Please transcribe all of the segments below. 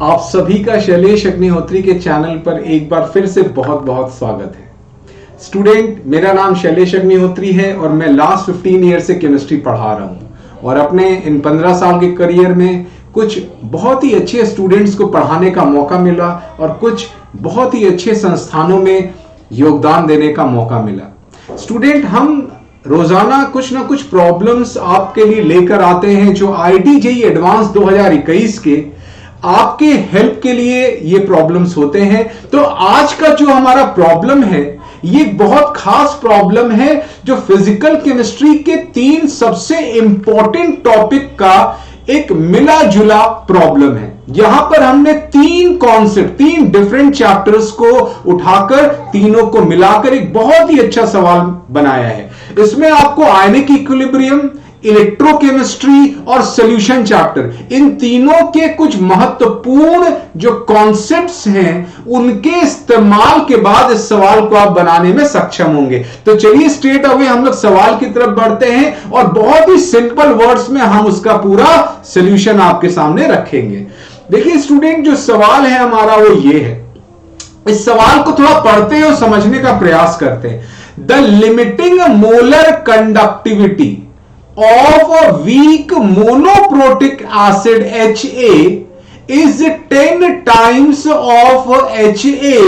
आप सभी का शैलेश अग्निहोत्री के चैनल पर एक बार फिर से बहुत बहुत स्वागत है। स्टूडेंट, मेरा नाम शैलेश अग्निहोत्री है और मैं लास्ट 15 ईयर से केमिस्ट्री पढ़ा रहा हूं और अपने इन 15 साल के करियर में कुछ बहुत ही अच्छे स्टूडेंट्स को पढ़ाने का मौका मिला और कुछ बहुत ही अच्छे संस्थानों में योगदान देने का मौका मिला। स्टूडेंट, हम रोजाना कुछ ना कुछ प्रॉब्लम्स आपके लिए लेकर आते हैं जो आईआईटी जेईई एडवांस 2021 के आपके हेल्प के लिए ये प्रॉब्लम्स होते हैं। तो आज का जो हमारा प्रॉब्लम है ये बहुत खास प्रॉब्लम है जो फिजिकल केमिस्ट्री के 3 सबसे इंपॉर्टेंट टॉपिक का एक मिला जुला प्रॉब्लम है। यहां पर हमने 3 कॉन्सेप्ट, 3 डिफरेंट चैप्टर्स को उठाकर तीनों को मिलाकर एक बहुत ही अच्छा सवाल बनाया है। इसमें आपको आयनिक इक्विलिब्रियम, इलेक्ट्रोकेमिस्ट्री और सॉल्यूशन चैप्टर, इन तीनों के कुछ महत्वपूर्ण जो कॉन्सेप्ट्स हैं उनके इस्तेमाल के बाद इस सवाल को आप बनाने में सक्षम होंगे। तो चलिए स्ट्रेट अवे हम लोग सवाल की तरफ बढ़ते हैं और बहुत ही सिंपल वर्ड्स में हम उसका पूरा सॉल्यूशन आपके सामने रखेंगे। देखिए स्टूडेंट, जो सवाल है हमारा वो ये है। इस सवाल को थोड़ा पढ़ते हैं और समझने का प्रयास करते हैं। The limiting molar conductivity of a weak monoprotic acid HA is 10 times of HA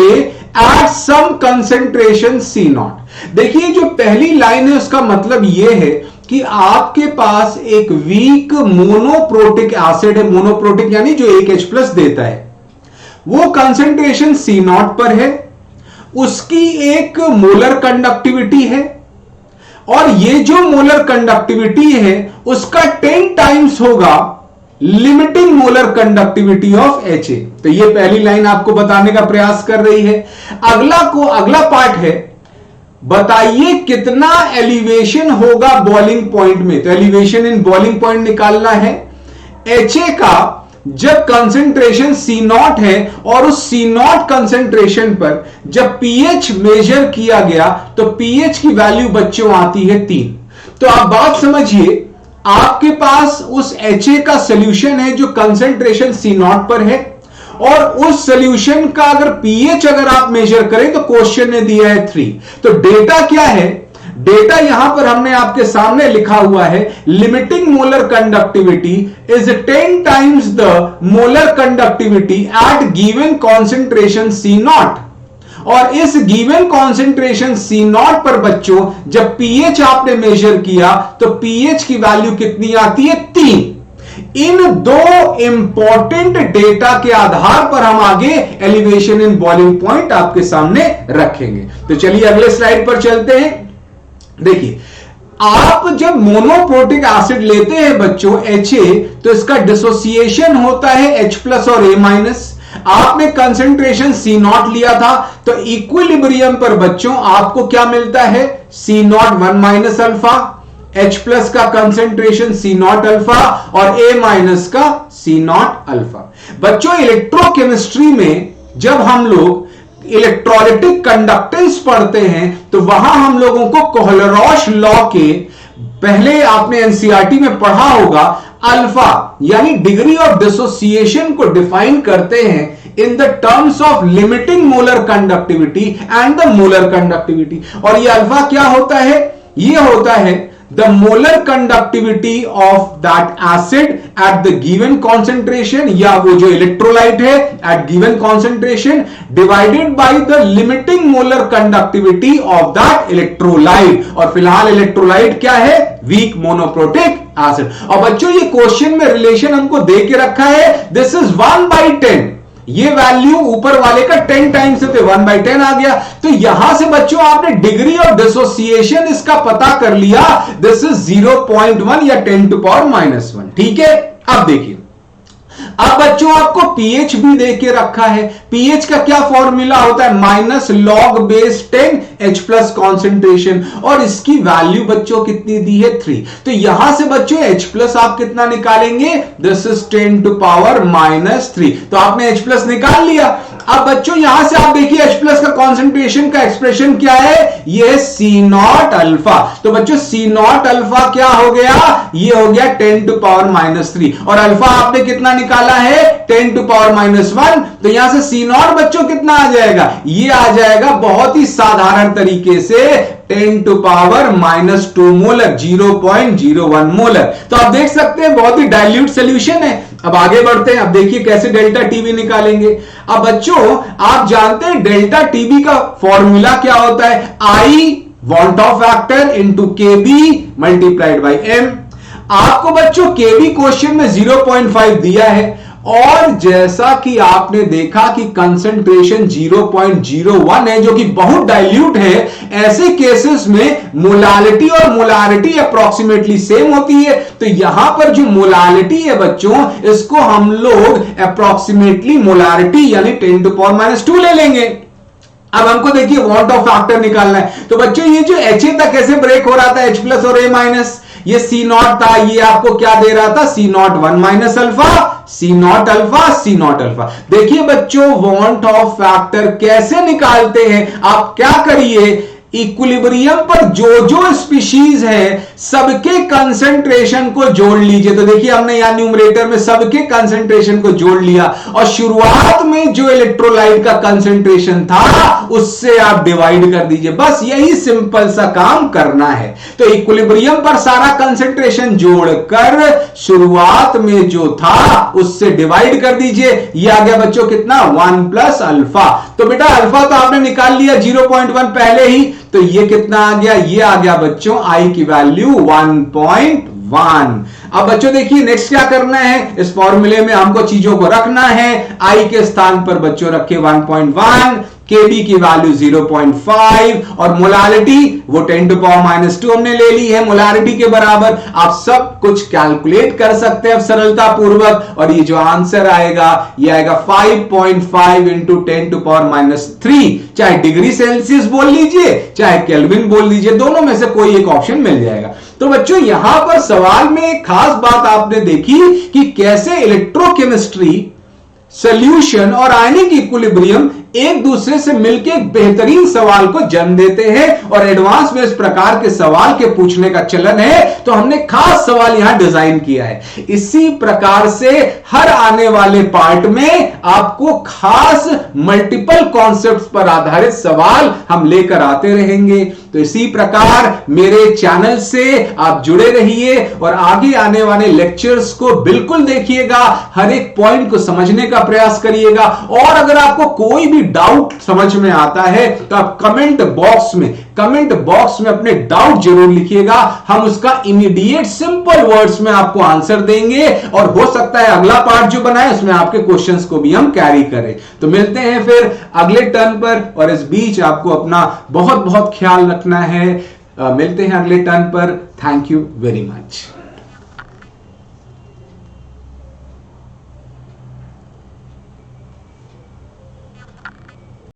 at some concentration C0। देखिए जो पहली लाइन है उसका मतलब यह है कि आपके पास एक वीक मोनोप्रोटिक एसिड है। मोनोप्रोटिक यानी जो एक H+ देता है, वो कंसेंट्रेशन C0 पर है, उसकी एक मोलर कंडक्टिविटी है और ये जो मोलर कंडक्टिविटी है उसका 10 टाइम्स होगा limiting molar conductivity of HA। तो ये पहली लाइन आपको बताने का प्रयास कर रही है। अगला पार्ट है, बताइए कितना एलिवेशन होगा बॉइलिंग पॉइंट में। तो एलिवेशन इन बॉइलिंग पॉइंट निकालना है। HA का जब कंसेंट्रेशन C0 है और उस C0 कंसेंट्रेशन पर जब pH मेजर किया गया तो pH की वैल्यू बच्चों आती है 3। तो आप बात समझिए, आपके पास उस HA का सॉल्यूशन है जो कंसेंट्रेशन C0 पर है और उस सॉल्यूशन का अगर pH अगर आप मेजर करें तो क्वेश्चन ने दिया है 3। तो डेटा क्या है? डेटा यहां पर हमने आपके सामने लिखा हुआ है, limiting molar conductivity is 10 times the molar conductivity eight given concentration C0। और इस गिवन कॉन्सेंट्रेशन C0 पर बच्चों जब pH आपने मेजर किया तो pH की वैल्यू कितनी आती है? 3। इन 2 इंपॉर्टेंट डेटा के आधार पर हम आगे एलिवेशन इन बॉइलिंग पॉइंट आपके सामने रखेंगे। तो चलिए अगले स्लाइड पर चलते हैं। देखिए, आप जब मोनोप्रोटिक एसिड लेते हैं बच्चों HA, तो इसका डिसोसिएशन होता है H+ और A-। आपने कंसेंट्रेशन C0 लिया था तो इक्विलिब्रियम पर बच्चों आपको क्या मिलता है? C0 1 अल्फा, H+ का कंसेंट्रेशन C0 अल्फा और A- का C0 अल्फा। बच्चों इलेक्ट्रोकेमिस्ट्री में जब हम लोग इलेक्ट्रोलाइटिक कंडक्टेंस पढ़ते हैं तो वहां हम लोगों को कोहलरॉश लॉ के पहले आपने एनसीईआरटी में पढ़ा होगा, अल्फा यानी डिग्री ऑफ डिसोसिएशन को डिफाइन करते हैं in the terms of limiting molar conductivity and the molar conductivity. और ये अल्फा क्या होता है? ये होता है the molar conductivity of that acid at the given concentration, या वो जो इलेक्ट्रोलाइट है at given concentration divided by the limiting molar conductivity of that electrolyte। और फिलहाल इलेक्ट्रोलाइट क्या है? Weak monoprotic acid. और बच्चों ये क्वेश्चन में रिलेशन हमको दे के रखा है, दिस इज 1/10। ये वैल्यू ऊपर वाले का 10 टाइम्स से 1/10 आ गया। तो यहां से बच्चों आपने डिग्री ऑफ डिसोसिएशन इसका पता कर लिया, दिस इज 0.1 या 10⁻⁻1। ठीक है, अब देखिए, अब बच्चों आपको pH भी दे के रखा है। pH का क्या फॉर्मूला होता है? -log⁻10 H+ कॉन्सेंट्रेशन और इसकी वैल्यू बच्चों कितनी दी है? 3। तो यहां से बच्चों H+ आप कितना निकालेंगे? This is 10⁻⁻3। तो आपने H+ निकाल लिया। अब बच्चों यहां से आप देखिए H प्लस का कॉन्सेंट्रेशन का एक्सप्रेशन क्या है, ये C नॉट अल्फा। तो बच्चों C नॉट अल्फा क्या हो गया, ये हो गया 10⁻³ और अल्फा आपने कितना निकाला है 10⁻⁻1। तो यहां से C नॉट बच्चों कितना आ जाएगा, ये आ जाएगा बहुत ही साधारण तरीके से 10⁻⁻2 मोलर, 0.01 मोलर। तो आप देख सकते हैं बहुत ही डाइल्यूट सॉल्यूशन है। अब आगे बढ़ते हैं, अब देखिए कैसे डेल्टा टीबी निकालेंगे। अब बच्चों आप जानते हैं डेल्टा टीबी का फॉर्मूला क्या होता है, I want of factor into KB multiplied by M। आपको बच्चों KB क्वेश्चन में 0.5 दिया है और जैसा कि आपने देखा कि कंसंट्रेशन 0.01 है जो कि बहुत डाइल्यूट है, ऐसे केसेस में मोलालिटी और मोलारिटी अप्रोक्सीमेटली सेम होती है। तो यहां पर जो मोलालिटी है बच्चों, इसको हम लोग अप्रोक्सीमेटली मोलारिटी यानी 10⁻² ले लेंगे। अब हमको देखिए वॉन्ट ऑफ फैक्टर निकालना है। तो बच्चों ये जो HA था कैसे ब्रेक हो रहा था, H प्लस और A माइनस, ये C नॉट था, ये आपको क्या दे रहा था C not 1 minus alpha, C not alpha, C not alpha. देखिए बच्चों वॉन्ट ऑफ फैक्टर कैसे निकालते हैं, आप क्या करिए, इक्विलिब्रियम पर जो जो स्पीशीज है सबके कंसंट्रेशन को जोड़ लीजिए। तो देखिए हमने यहां न्यूमरेटर में सबके कंसंट्रेशन को जोड़ लिया और शुरुआत में जो इलेक्ट्रोलाइट का कंसंट्रेशन था उससे आप डिवाइड कर दीजिए। बस यही सिंपल सा काम करना है। तो इक्विलिब्रियम पर सारा कंसंट्रेशन जोड़कर शुरुआत में जो था उससे डिवाइड कर दीजिए। यह आ गया बच्चों कितना 1 प्लस अल्फा। तो बेटा अल्फा तो आपने निकाल लिया 0.1 पहले ही, तो ये कितना आ गया, ये आ गया बच्चों I की वैल्यू 1.1। अब बच्चों देखिए नेक्स्ट क्या करना है, इस फॉर्मूले में हमको चीजों को रखना है। I के स्थान पर बच्चों रखे 1.1, KB की वैल्यू 0.5 और मोलारिटी वो 10⁻² हमने ले ली है मोलारिटी के बराबर। आप सब कुछ कैलकुलेट कर सकते हैं सरलता पूर्वक और ये जो आंसर आएगा ये आएगा 5.5 इंटू 10⁻3। चाहे डिग्री सेल्सियस बोल लीजिए चाहे केल्विन बोल लीजिए, दोनों में से कोई एक ऑप्शन मिल जाएगा। तो बच्चों यहां पर सवाल में एक खास बात आपने देखी कि कैसे इलेक्ट्रोकेमिस्ट्री, सॉल्यूशन और आयनिक इक्विलिब्रियम एक दूसरे से मिलकर एक बेहतरीन सवाल को जन्म देते हैं और एडवांस में इस प्रकार के सवाल के पूछने का चलन है। तो हमने खास सवाल यहां डिजाइन किया है। इसी प्रकार से हर आने वाले पार्ट में आपको खास मल्टीपल कॉन्सेप्ट्स पर आधारित सवाल हम लेकर आते रहेंगे। तो इसी प्रकार मेरे चैनल से आप जुड़े रहिए और आगे आने वाले लेक्चर्स को बिल्कुल देखिएगा, हर एक पॉइंट को समझने का प्रयास करिएगा। और अगर आपको कोई भी डाउट समझ में आता है तो आप कमेंट बॉक्स में अपने डाउट जरूर लिखिएगा। हम उसका इमीडिएट सिंपल वर्ड्स में आपको आंसर देंगे और हो सकता है अगला पार्ट जो बनाए उसमें आपके क्वेश्चंस को भी हम कैरी करें। तो मिलते हैं फिर अगले टर्न पर और इस बीच आपको अपना बहुत बहुत ख्याल रखना है। मिलते हैं अगले टर्न पर। Thank you very much.